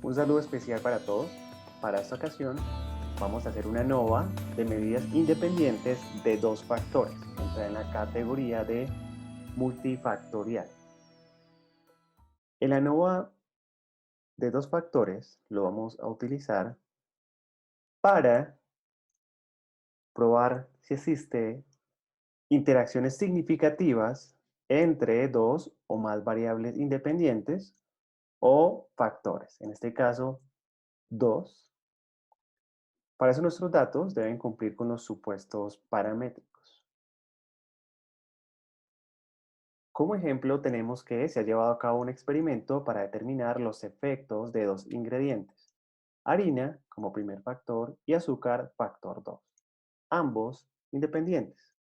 Un saludo especial para todos. Para esta ocasión vamos a hacer una ANOVA de medidas independientes de dos factores. Entra en la categoría de multifactorial. El ANOVA de dos factores lo vamos a utilizar para probar si existe interacciones significativas entre dos o más variables independientes o factores. En este caso, dos. Para eso nuestros datos deben cumplir con los supuestos paramétricos. Como ejemplo, tenemos que se ha llevado a cabo un experimento para determinar los efectos de dos ingredientes, harina como primer factor y azúcar factor 2, ambos independientes,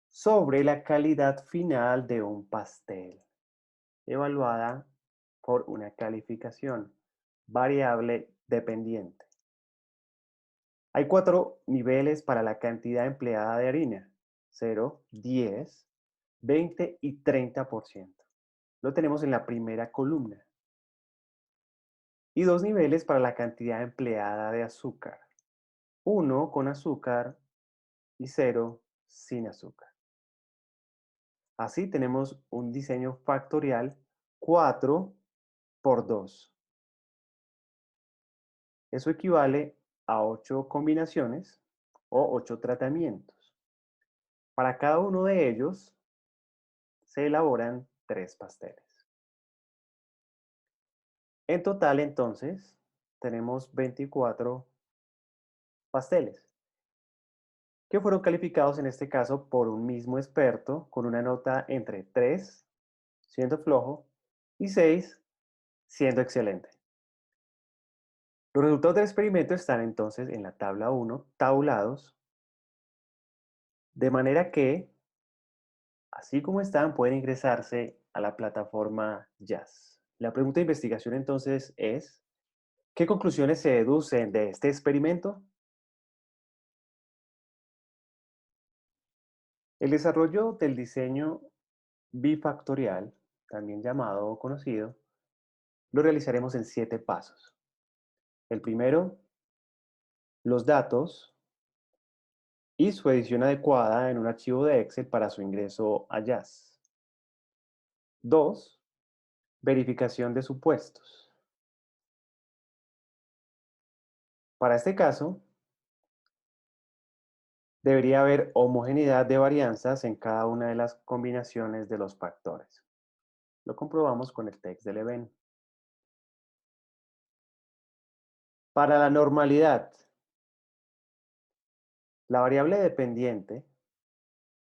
sobre la calidad final de un pastel, evaluada por una calificación variable dependiente. Hay 4 niveles para la cantidad empleada de harina: 0, 10, 20 y 30%. Lo tenemos en la primera columna. Y 2 niveles para la cantidad empleada de azúcar: 1 con azúcar y 0 sin azúcar. Así tenemos un diseño factorial 4 por 2. Eso equivale a 8 combinaciones o 8 tratamientos. Para cada uno de ellos se elaboran 3 pasteles. En total, entonces, tenemos 24 pasteles, que fueron calificados en este caso por un mismo experto con una nota entre 3, siendo flojo, y 6, siendo excelente. Los resultados del experimento están entonces en la tabla 1, tabulados, de manera que, así como están, pueden ingresarse a la plataforma Jazz. La pregunta de investigación entonces es: ¿qué conclusiones se deducen de este experimento? El desarrollo del diseño bifactorial, también llamado o conocido, lo realizaremos en 7 pasos. El primero, los datos y su edición adecuada en un archivo de Excel para su ingreso a Jazz. 2, verificación de supuestos. Para este caso, debería haber homogeneidad de varianzas en cada una de las combinaciones de los factores. Lo comprobamos con el text del evento. Para la normalidad, la variable dependiente,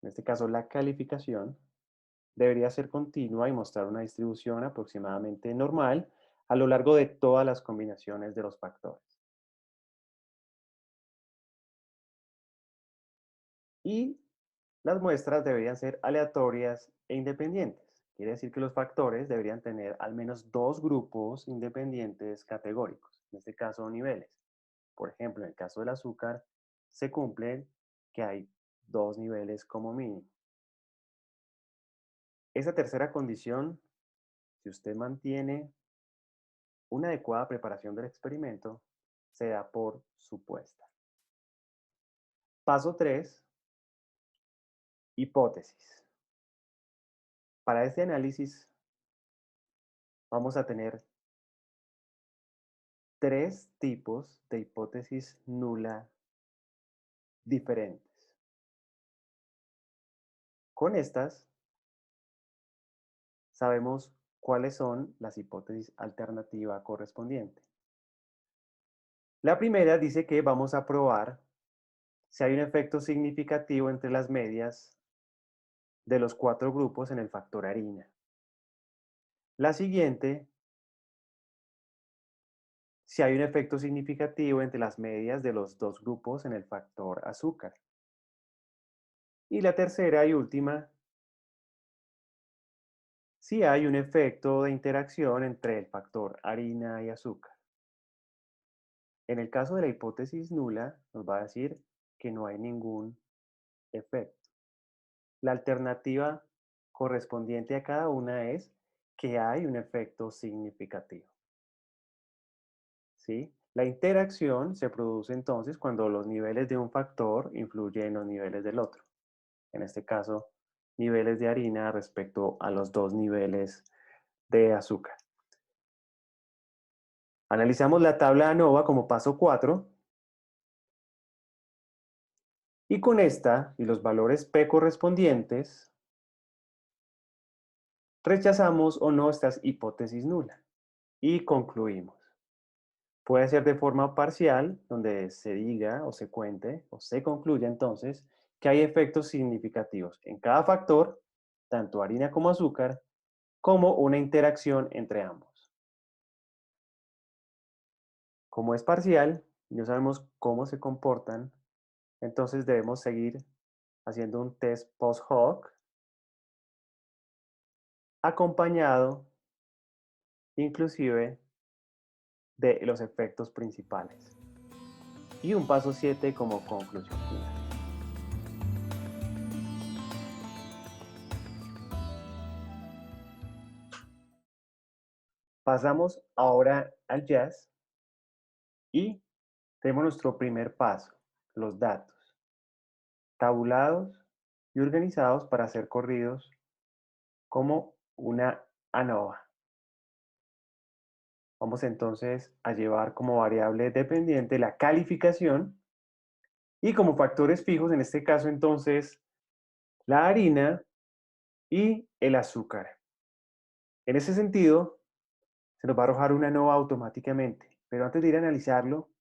en este caso la calificación, debería ser continua y mostrar una distribución aproximadamente normal a lo largo de todas las combinaciones de los factores. Y las muestras deberían ser aleatorias e independientes. Quiere decir que los factores deberían tener al menos dos grupos independientes categóricos, en este caso niveles. Por ejemplo, en el caso del azúcar, se cumple que hay 2 niveles como mínimo. Esa tercera condición, si usted mantiene una adecuada preparación del experimento, se da por supuesta. Paso 3, hipótesis. Para este análisis vamos a tener 3 tipos de hipótesis nula diferentes. Con estas sabemos cuáles son las hipótesis alternativa correspondiente. La primera dice que vamos a probar si hay un efecto significativo entre las medias de los 4 grupos en el factor harina. La siguiente, si hay un efecto significativo entre las medias de los 2 grupos en el factor azúcar. Y la tercera y última, si hay un efecto de interacción entre el factor harina y azúcar. En el caso de la hipótesis nula, nos va a decir que no hay ningún efecto. La alternativa correspondiente a cada una es que hay un efecto significativo. ¿sí? La interacción se produce entonces cuando los niveles de un factor influyen en los niveles del otro. En este caso, niveles de harina respecto a los dos niveles de azúcar. Analizamos la tabla ANOVA como paso 4 y con esta y los valores P correspondientes rechazamos o no estas hipótesis nulas y concluimos. Puede ser de forma parcial, donde se diga o se cuente o se concluya entonces que hay efectos significativos en cada factor, tanto harina como azúcar, como una interacción entre ambos. Como es parcial, no sabemos cómo se comportan, entonces debemos seguir haciendo un test post hoc acompañado inclusive de los efectos principales. Y un paso 7 como conclusión final. Pasamos ahora al jazz y tenemos nuestro primer paso, los datos, tabulados y organizados para ser corridos como una ANOVA. Vamos entonces a llevar como variable dependiente la calificación y como factores fijos, en este caso entonces, la harina y el azúcar. En ese sentido, se nos va a arrojar una ANOVA automáticamente, pero antes de ir a analizarlo,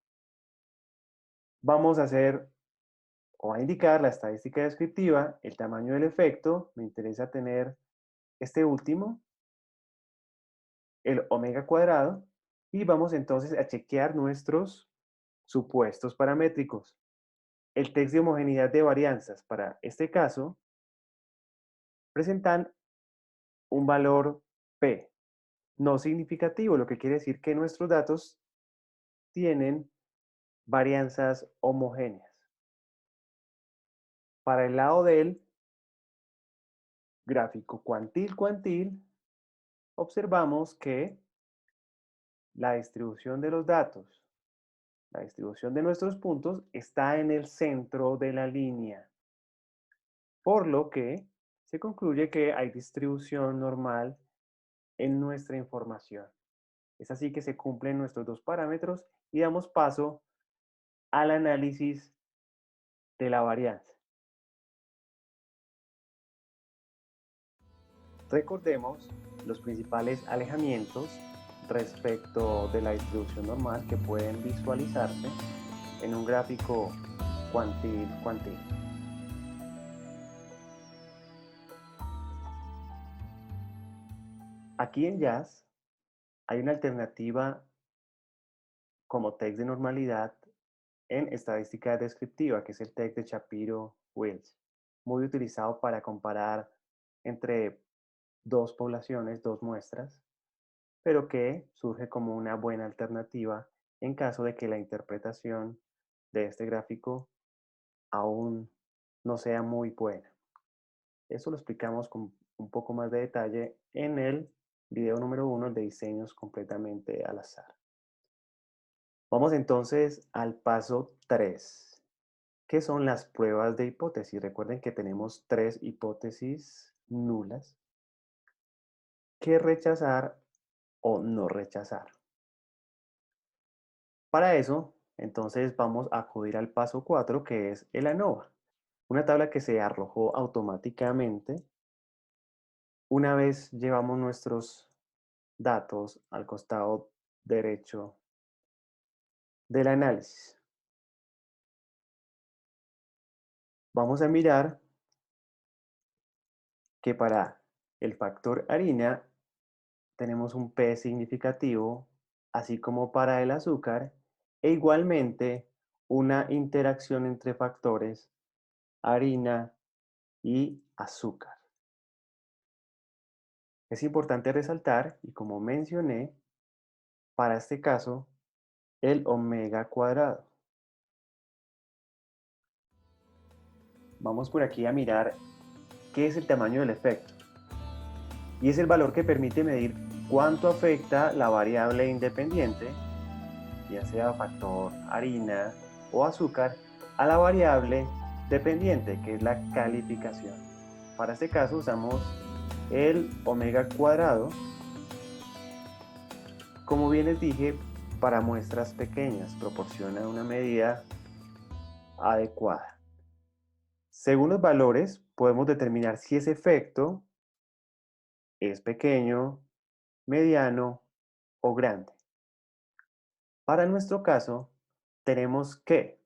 vamos a hacer o a indicar la estadística descriptiva, el tamaño del efecto, me interesa tener este último, el omega cuadrado, y vamos entonces a chequear nuestros supuestos paramétricos. El test de homogeneidad de varianzas para este caso presentan un valor P no significativo, lo que quiere decir que nuestros datos tienen varianzas homogéneas. Para el lado del gráfico cuantil-cuantil, observamos que la distribución de los datos, la distribución de nuestros puntos está en el centro de la línea, por lo que se concluye que hay distribución normal en nuestra información. Es así que se cumplen nuestros dos parámetros y damos paso al análisis de la varianza. Recordemos los principales alejamientos respecto de la distribución normal que pueden visualizarse en un gráfico cuantil-cuantil. Aquí en Jazz hay una alternativa como test de normalidad en estadística descriptiva, que es el test de Shapiro-Wills, muy utilizado para comparar entre dos poblaciones, dos muestras, pero que surge como una buena alternativa en caso de que la interpretación de este gráfico aún no sea muy buena. Eso lo explicamos con un poco más de detalle en el video número 1 de diseños completamente al azar. Vamos entonces al paso 3, que son las pruebas de hipótesis. Recuerden que tenemos 3 hipótesis nulas que rechazar o no rechazar. Para eso, entonces vamos a acudir al paso 4, que es el ANOVA, una tabla que se arrojó automáticamente una vez llevamos nuestros datos al costado derecho del análisis. Vamos a mirar que para el factor harina tenemos un P significativo, así como para el azúcar, e igualmente una interacción entre factores harina y azúcar. Es importante resaltar, y como mencioné, para este caso, el omega cuadrado. Vamos por aquí a mirar qué es el tamaño del efecto. Y es el valor que permite medir cuánto afecta la variable independiente ya sea factor harina o azúcar, a la variable dependiente, que es la calificación. Para este caso usamos el omega cuadrado, como bien les dije, para muestras pequeñas, proporciona una medida adecuada. Según los valores, podemos determinar si ese efecto es pequeño, mediano o grande. Para nuestro caso, tenemos que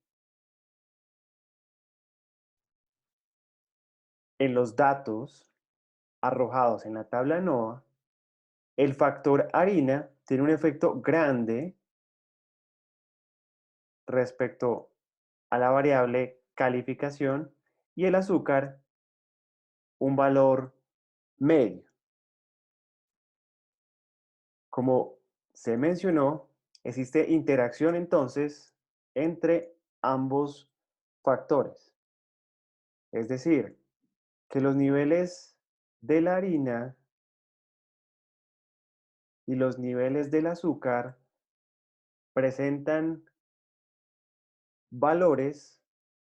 en los datos arrojados en la tabla NOAA, el factor harina tiene un efecto grande respecto a la variable calificación y el azúcar un valor medio. Como se mencionó, existe interacción entonces entre ambos factores. Es decir, que los niveles de la harina y los niveles del azúcar presentan valores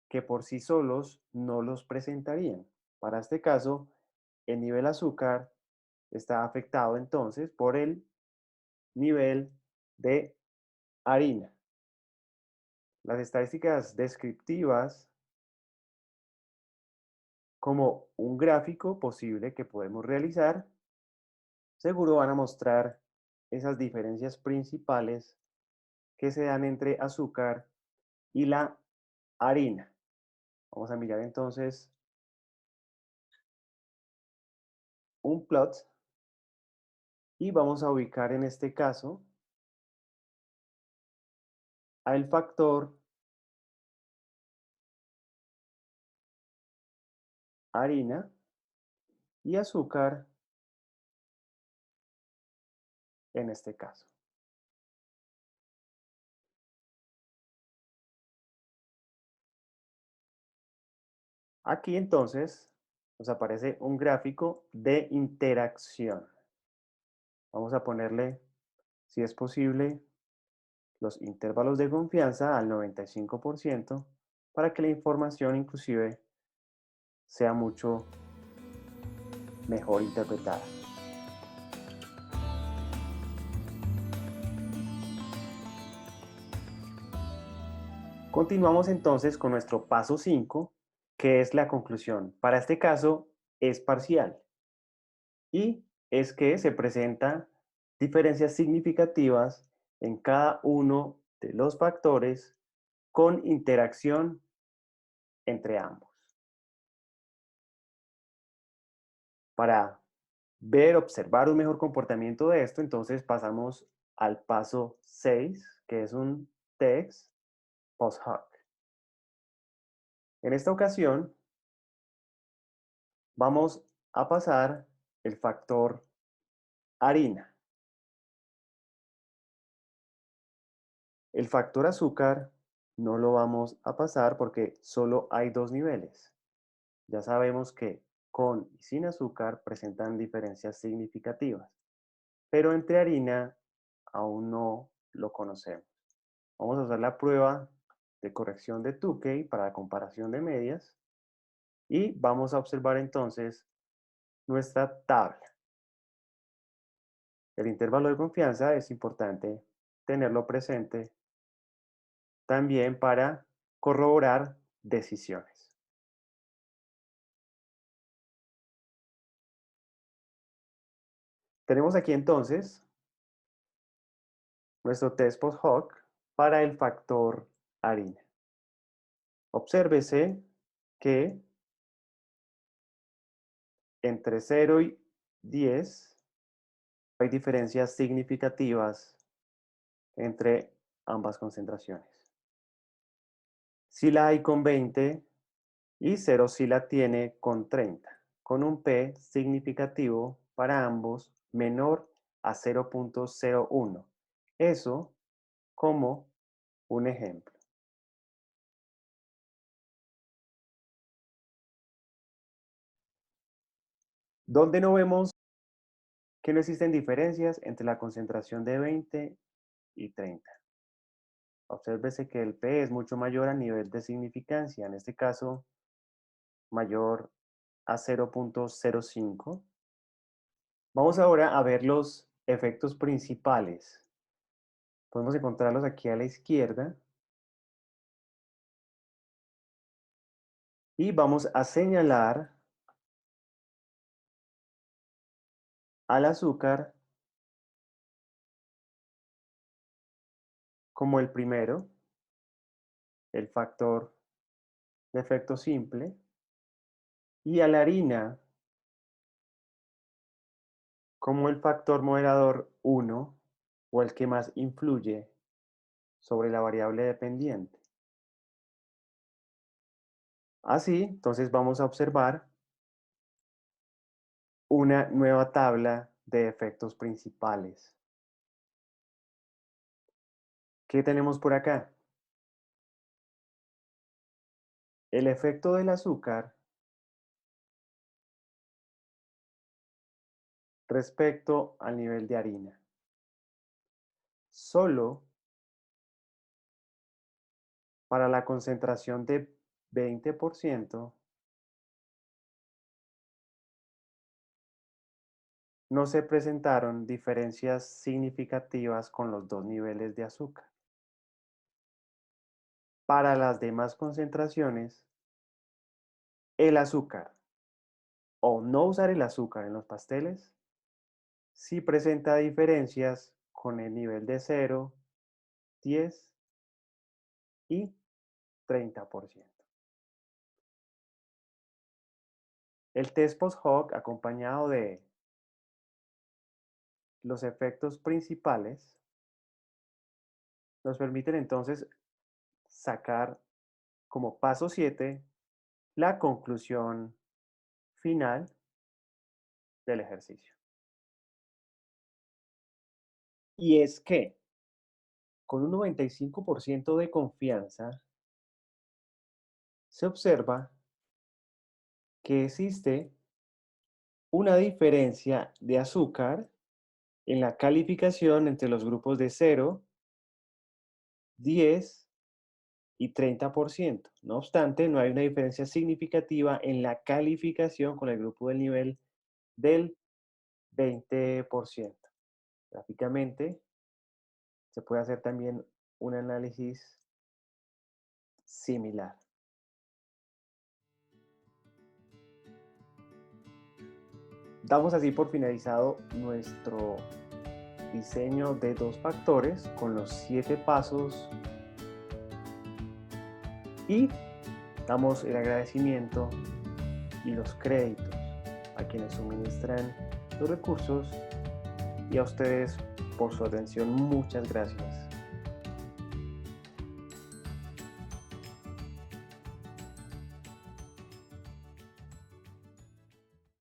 que por sí solos no los presentarían. Para este caso, el nivel azúcar está afectado entonces por el nivel de harina. Las estadísticas descriptivas como un gráfico posible que podemos realizar, seguro van a mostrar esas diferencias principales que se dan entre azúcar y la harina. Vamos a mirar entonces un plot y vamos a ubicar en este caso al factor harina y azúcar en este caso. Aquí entonces nos aparece un gráfico de interacción. Vamos a ponerle, si es posible, los intervalos de confianza al 95% para que la información inclusive sea mucho mejor interpretada. Continuamos entonces con nuestro paso 5, que es la conclusión. Para este caso es parcial y es que se presentan diferencias significativas en cada uno de los factores con interacción entre ambos. Para ver, observar un mejor comportamiento de esto, entonces pasamos al paso 6, que es un test post hoc. En esta ocasión, vamos a pasar el factor harina. El factor azúcar no lo vamos a pasar porque solo hay dos niveles. Ya sabemos que con y sin azúcar presentan diferencias significativas, pero entre harina aún no lo conocemos. Vamos a usar la prueba de corrección de Tukey para la comparación de medias y vamos a observar entonces nuestra tabla. El intervalo de confianza es importante tenerlo presente también para corroborar decisiones. Tenemos aquí entonces nuestro test post hoc para el factor harina. Obsérvese que entre 0 y 10 hay diferencias significativas entre ambas concentraciones. Sí la hay con 20 y 0 sí la tiene con 30, con un P significativo para ambos menor a 0.01. Eso como un ejemplo. Donde no vemos que no existen diferencias entre la concentración de 20 y 30. Obsérvese que el P es mucho mayor a nivel de significancia, en este caso mayor a 0.05. Vamos ahora a ver los efectos principales. Podemos encontrarlos aquí a la izquierda y vamos a señalar al azúcar como el primero, el factor de efecto simple, y a la harina como el factor moderador 1 o el que más influye sobre la variable dependiente. Así, entonces vamos a observar una nueva tabla de efectos principales. ¿Qué tenemos por acá? El efecto del azúcar respecto al nivel de harina. Solo para la concentración de 20% no se presentaron diferencias significativas con los dos niveles de azúcar. Para las demás concentraciones, el azúcar o no usar el azúcar en los pasteles sí presenta diferencias con el nivel de 0, 10 y 30%. El test post-hoc acompañado de los efectos principales nos permiten entonces sacar como paso 7 la conclusión final del ejercicio. Y es que con un 95% de confianza se observa que existe una diferencia de azúcar en la calificación entre los grupos de 0, 10 y 30%. No obstante, no hay una diferencia significativa en la calificación con el grupo del nivel del 20%. Gráficamente, se puede hacer también un análisis similar. Damos así por finalizado nuestro diseño de 2 factores con los 7 pasos y damos el agradecimiento y los créditos a quienes suministran los recursos y a ustedes por su atención. Muchas gracias.